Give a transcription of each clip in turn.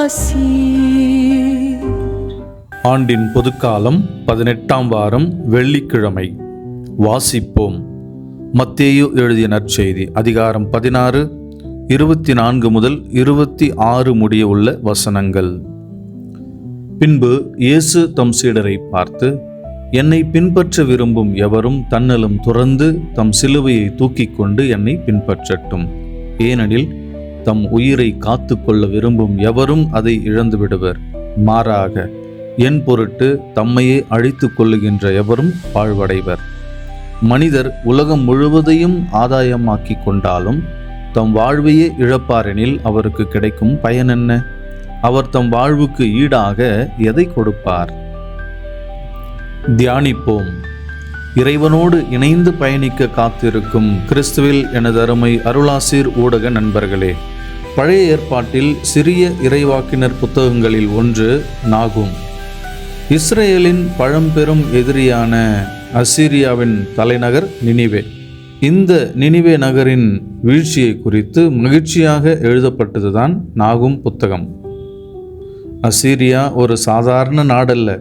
ஆசீர். ஆண்டின் பொதுக்காலம் 18ஆம் வாரம் வெள்ளிக்கிழமை. வாசிப்போம். மத்தேயு எழுதிய நற்செய்தி அதிகாரம் 16 24 முதல் 26 முடிய உள்ள வசனங்கள். பின்பு இயேசு தம் சீடரை பார்த்து, என்னை பின்பற்ற விரும்பும் எவரும் தன்னலம் துறந்து தம் சிலுவையை தூக்கிக் கொண்டு என்னை பின்பற்றட்டும். ஏனெனில் தம் உயிரை காத்து கொள்ள விரும்பும் எவரும் அதை இழந்து விடுவர். மாறாக என் பொருட்டு தம்மையே அழித்து கொள்ளுகின்ற எவரும் வாழ்வடைவர். மனிதர் உலகம் முழுவதையும் ஆதாயமாக்கி கொண்டாலும் தம் வாழ்வையே இழப்பாரெனில் அவருக்கு கிடைக்கும் பயன் என்ன? அவர் தம் வாழ்வுக்கு ஈடாக எதை கொடுப்பார்? தியானிப்போம். இறைவனோடு இணைந்து பயணிக்க காத்திருக்கும் கிறிஸ்துவில் எனது அருமை அருளாசீர் ஊடக நண்பர்களே, பழைய ஏற்பாட்டில் சிறிய இறைவாக்கினர் புத்தகங்களில் ஒன்று நாகும். இஸ்ரேலின் பழம்பெரும் எதிரியான அசீரியாவின் தலைநகர் நினிவே. இந்த நினிவே நகரின் வீழ்ச்சியை குறித்து மகிழ்ச்சியாக எழுதப்பட்டதுதான் நாகும் புத்தகம். அசீரியா ஒரு சாதாரண நாடல்ல,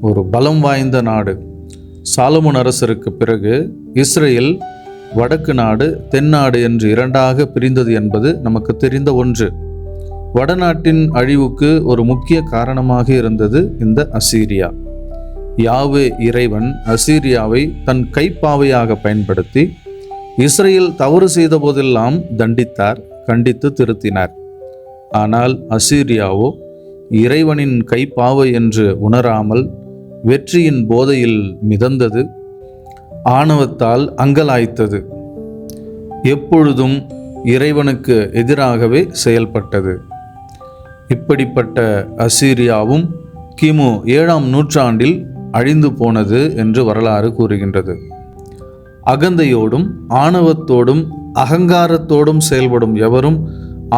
ஒரு பலம் வாய்ந்த நாடு. சாலமோன் அரசருக்கு பிறகு இஸ்ரேல் வடக்கு நாடு, தென்னாடு என்று இரண்டாக பிரிந்தது என்பது நமக்கு தெரிந்த ஒன்று. வடநாட்டின் அழிவுக்கு ஒரு முக்கிய காரணமாக இருந்தது இந்த அசீரியா. யாவே இறைவன் அசீரியாவை தன் கைப்பாவையாக பயன்படுத்தி இஸ்ரேல் தவறு செய்த போதெல்லாம் தண்டித்தார், கண்டித்து திருத்தினார். ஆனால் அசீரியாவோ இறைவனின் கைப்பாவை என்று உணராமல் வெற்றியின் போதையில் மிதந்தது, ஆணவத்தால் அங்கலாய்த்தது, எப்பொழுதும் இறைவனுக்கு எதிராகவே செயல்பட்டது. இப்படிப்பட்ட அசீரியாவும் கிமு 7ஆம் நூற்றாண்டில் அழிந்து போனது என்று வரலாறு கூறுகின்றது. அகந்தையோடும் ஆணவத்தோடும் அகங்காரத்தோடும் செயல்படும் எவரும்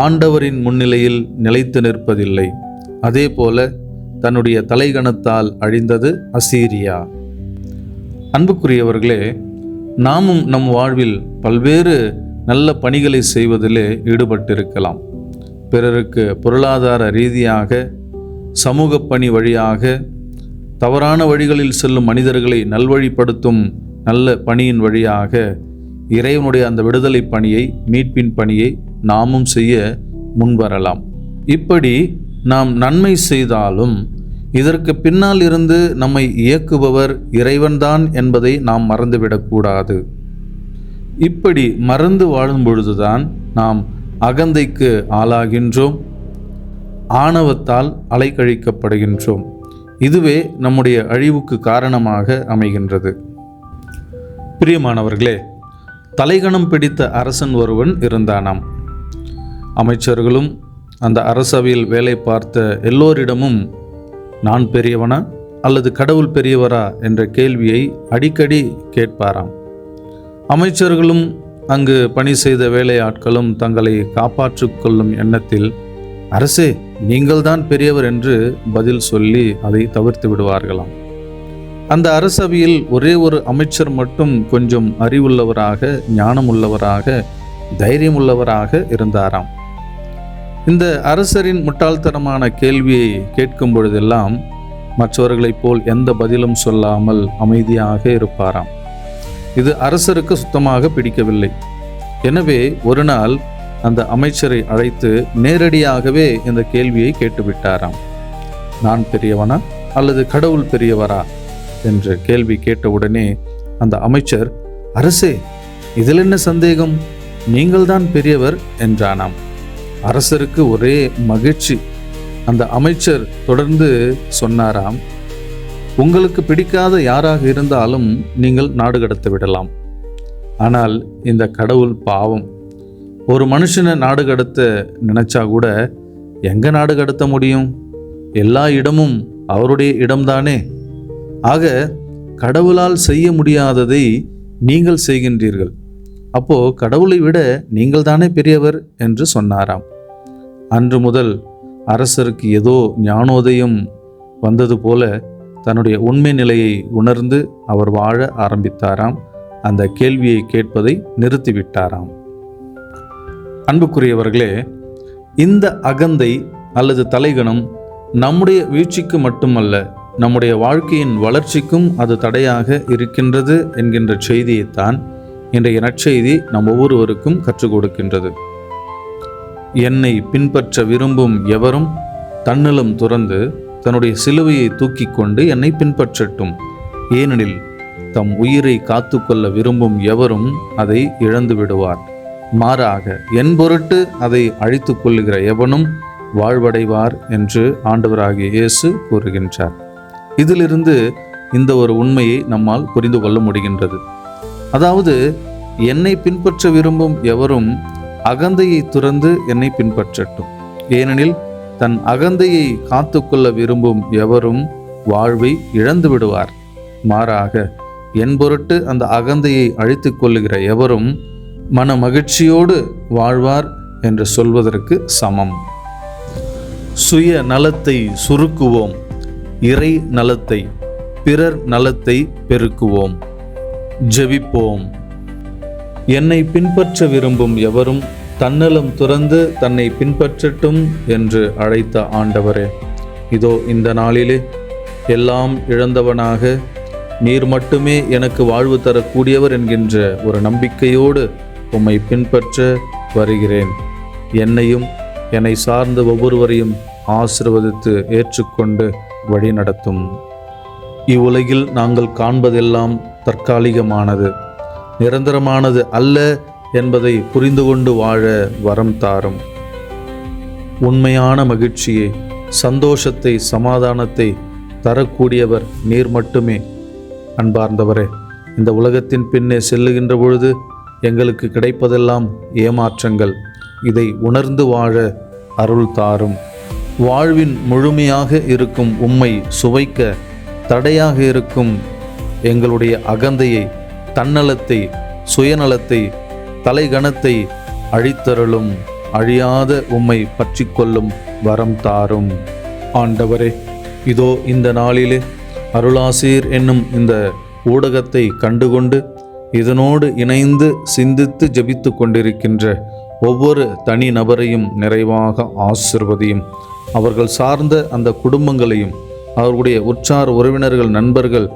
ஆண்டவரின் முன்னிலையில் நிலைத்து நிற்பதில்லை. அதே போல தன்னுடைய தலைகணத்தால் அழிந்தது அசீரியா. அன்புக்குரியவர்களே, நாமும் நம் வாழ்வில் பல்வேறு நல்ல பணிகளை செய்வதிலே ஈடுபட்டிருக்கலாம். பிறருக்கு பொருளாதார ரீதியாக, சமூக பணி வழியாக, தவறான வழிகளில் செல்லும் மனிதர்களை நல்வழிப்படுத்தும் நல்ல பணியின் வழியாக இறைவனுடைய அந்த விடுதலை பணியை, மீட்பின் பணியை நாமும் செய்ய முன்வரலாம். இப்படி நாம் நன்மை செய்தாலும் இதற்கு பின்னால் இருந்து நம்மை இயக்குபவர் இறைவன்தான் என்பதை நாம் மறந்துவிடக்கூடாது. இப்படி மறந்து வாழும் பொழுதுதான் நாம் அகந்தைக்கு ஆளாகின்றோம், ஆணவத்தால் அலைக்கழிக்கப்படுகின்றோம். இதுவே நம்முடைய அழிவுக்கு காரணமாக அமைகின்றது. பிரியமானவர்களே, தலைகணம் பிடித்த அரசன் ஒருவன் இருந்தானாம். அமைச்சர்களும் அந்த அரசவையில் வேலை பார்த்த எல்லோரிடமும் நான் பெரியவனா அல்லது கடவுள் பெரியவரா என்ற கேள்வியை அடிக்கடி கேட்பாராம். அமைச்சர்களும் அங்கு பணி செய்த வேலையாட்களும் தங்களை காப்பாற்றிக் கொள்ளும் எண்ணத்தில், அரசே நீங்கள்தான் பெரியவர் என்று பதில் சொல்லி அதை தவிர்த்து விடுவார்களாம். அந்த அரசவையில் ஒரே ஒரு அமைச்சர் மட்டும் கொஞ்சம் அறிவுள்ளவராக, ஞானம் உள்ளவராக, தைரியம் உள்ளவராக இருந்தாராம். இந்த அரசரின் முட்டாள்தனமான கேள்வியை கேட்கும் பொழுதெல்லாம் மற்றவர்களைப் போல் எந்த பதிலும் சொல்லாமல் அமைதியாக இருப்பாராம். இது அரசருக்கு சுத்தமாக பிடிக்கவில்லை. எனவே ஒரு நாள் அந்த அமைச்சரை அழைத்து நேரடியாகவே இந்த கேள்வியை கேட்டுவிட்டாராம். நான் பெரியவனா அல்லது கடவுள் பெரியவரா என்று கேள்வி கேட்டவுடனே அந்த அமைச்சர், அரசே இதில் என்ன சந்தேகம், நீங்கள்தான் பெரியவர் என்றானாம். அரசருக்கு ஒரே மகிழ்ச்சி. அந்த அமைச்சர் தொடர்ந்து சொன்னாராம், உங்களுக்கு பிடிக்காத யாராக இருந்தாலும் நீங்கள் நாடு கடத்த விடலாம். ஆனால் இந்த கடவுள் பாவம், ஒரு மனுஷனை நாடு கடத்த நினைச்சா கூட எங்க நாடு கடத்த முடியும்? எல்லா இடமும் அவருடைய இடம்தானே. ஆக கடவுளால் செய்ய முடியாததை நீங்கள் செய்கின்றீர்கள். அப்போ கடவுளை விட நீங்கள் தானே பெரியவர் என்று சொன்னாராம். அன்று முதல் அரசருக்கு ஏதோ ஞானோதயம் வந்தது போல தன்னுடைய உண்மை நிலையை உணர்ந்து அவர் வாழ ஆரம்பித்தாராம். அந்த கேள்வியை கேட்பதை நிறுத்திவிட்டாராம். அன்புக்குரியவர்களே, இந்த அகந்தை அல்லது தலைகணம் நம்முடைய வீழ்ச்சிக்கு மட்டுமல்ல, நம்முடைய வாழ்க்கையின் வளர்ச்சிக்கும் அது தடையாக இருக்கின்றது என்கின்ற செய்தியைத்தான் இன்றைய நற்செய்தி நம் ஒவ்வொருவருக்கும் கற்றுக் கொடுக்கின்றது. என்னை பின்பற்ற விரும்பும் எவரும் தன்னலம் துறந்து தன்னுடைய சிலுவையை தூக்கி கொண்டு என்னை பின்பற்றட்டும். ஏனெனில் தம் உயிரை காத்து கொள்ள விரும்பும் எவரும் அதை இழந்து விடுவார். மாறாக என் பொருட்டு அதை அழித்து கொள்ளுகிற எவனும் வாழ்வடைவார் என்று ஆண்டவராகிய இயேசு கூறுகின்றார். இதிலிருந்து இந்த ஒரு உண்மையை நம்மால் புரிந்து கொள்ள முடிகின்றது. அதாவது, என்னை பின்பற்ற விரும்பும் எவரும் அகந்தையை துறந்து என்னை பின்பற்றட்டும். ஏனெனில் தன் அகந்தையை காத்து கொள்ள விரும்பும் எவரும் வாழ்வை இழந்து விடுவார். மாறாக என் பொருட்டு அந்த அகந்தையை அழித்து கொள்ளுகிற எவரும் மன மகிழ்ச்சியோடு வாழ்வார் என்று சொல்வதற்கு சமம். சுய நலத்தை சுருக்குவோம், இறை நலத்தை, பிறர் நலத்தை பெருக்குவோம். ஜெபிப்போம். என்னை பின்பற்ற விரும்பும் எவரும் தன்னலம் துறந்து தன்னை பின்பற்றட்டும் என்று அழைத்த ஆண்டவரே, இதோ இந்த நாளிலே எல்லாம் இழந்தவனாக நீர் மட்டுமே எனக்கு வாழ்வு தரக்கூடியவர் என்கின்ற ஒரு நம்பிக்கையோடு உம்மை பின்பற்ற வருகிறேன். என்னையும் என்னை சார்ந்த ஒவ்வொருவரையும் ஆசீர்வதித்து ஏற்றுக்கொண்டு வழி நடத்தும். இவ்வுலகில் நாங்கள் காண்பதெல்லாம் தற்காலிகமானது, நிரந்தரமானது அல்ல என்பதை புரிந்து கொண்டு வாழ வரம் தாரும். உண்மையான மகிழ்ச்சியை, சந்தோஷத்தை, சமாதானத்தை தரக்கூடியவர் நீர் மட்டுமே. அன்பார்ந்தவரே, இந்த உலகத்தின் பின்னே செல்லுகின்ற பொழுது எங்களுக்கு கிடைப்பதெல்லாம் ஏமாற்றங்கள். இதை உணர்ந்து வாழ அருள் தாரும். வாழ்வின் முழுமையாக இருக்கும் உம்மை சுவைக்க தடையாக இருக்கும் எங்களுடைய அகந்தையை, தன்னலத்தை, சுயநலத்தை, தலைகணத்தை அழித்தருளும். அழியாத உம்மை பற்றி கொள்ளும் வரம் தாரும். ஆண்டவரே, இதோ இந்த நாளிலே அருளாசீர் என்னும் இந்த ஊடகத்தை கண்டுகொண்டு இதனோடு இணைந்து சிந்தித்து ஜெபித்து கொண்டிருக்கின்ற ஒவ்வொரு தனி நபரையும் நிறைவாக ஆசிர்வதியும். அவர்கள் சார்ந்த அந்த குடும்பங்களையும், அவர்களுடைய உற்றார் உறவினர்கள், நண்பர்கள்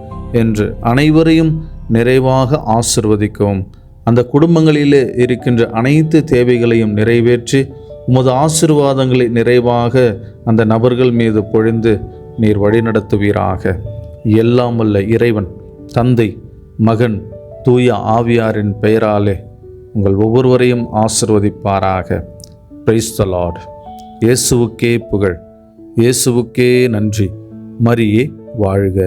என்று அனைவரையும் நிறைவாக ஆசிர்வதிக்கவும். அந்த குடும்பங்களிலே இருக்கின்ற அனைத்து தேவைகளையும் நிறைவேற்றி உமது ஆசீர்வாதங்களை நிறைவாக அந்த நபர்கள் மீது பொழிந்து நீர் வழிநடத்துவீராக. எல்லாம் வல்ல இறைவன், தந்தை, மகன், தூய ஆவியாரின் பெயராலே உங்கள் ஒவ்வொருவரையும் ஆசீர்வதிப்பாராக. Praise the Lord. இயேசுவுக்கே புகழ், இயேசுவுக்கே நன்றி. மரியே வாழ்க.